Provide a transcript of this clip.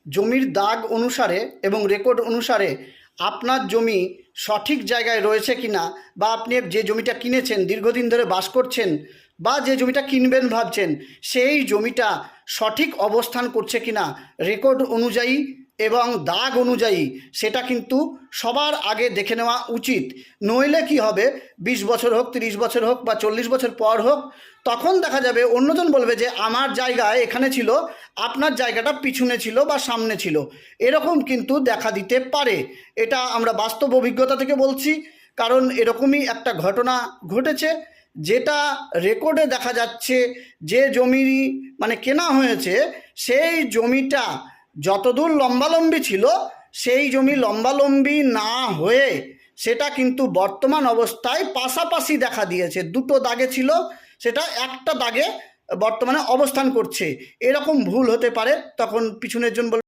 জমির দাগ অনুসারে এবং রেকর্ড অনুসারে আপনার জমি সঠিক জায়গায় রয়েছে কিনা, বা আপনি যে জমিটা কিনেছেন, দীর্ঘদিন ধরে বাস করছেন, বা যে জমিটা কিনবেন ভাবছেন, সেই জমিটা সঠিক অবস্থান করছে কিনা রেকর্ড অনুযায়ী এবং দাগ অনুযায়ী, সেটা কিন্তু সবার আগে দেখে নেওয়া উচিত। নইলে কি হবে, 20 বছর হোক, 30 বছর হোক, বা 40 বছর পর হোক, তখন দেখা যাবে অন্যজন বলবে যে আমার জায়গা এখানে ছিল, আপনার জায়গাটা পিছনে ছিল বা সামনে ছিল। এরকম কিন্তু দেখা দিতে পারে। এটা আমরা বাস্তব অভিজ্ঞতা থেকে বলছি, কারণ এরকমই একটা ঘটনা ঘটেছে, যেটা রেকর্ডে দেখা যাচ্ছে যে জমি মানে কেনা হয়েছে, সেই জমিটা যতদূর লম্বালম্বি ছিল, সেই জমি লম্বালম্বি না হয়ে সেটা কিন্তু বর্তমান অবস্থায় পাশাপাশি দেখা দিয়েছে। দুটো দাগে ছিল, সেটা একটা দাগে বর্তমানে অবস্থান করছে। এরকম ভুল হতে পারে। তখন পিছনের জন বলবে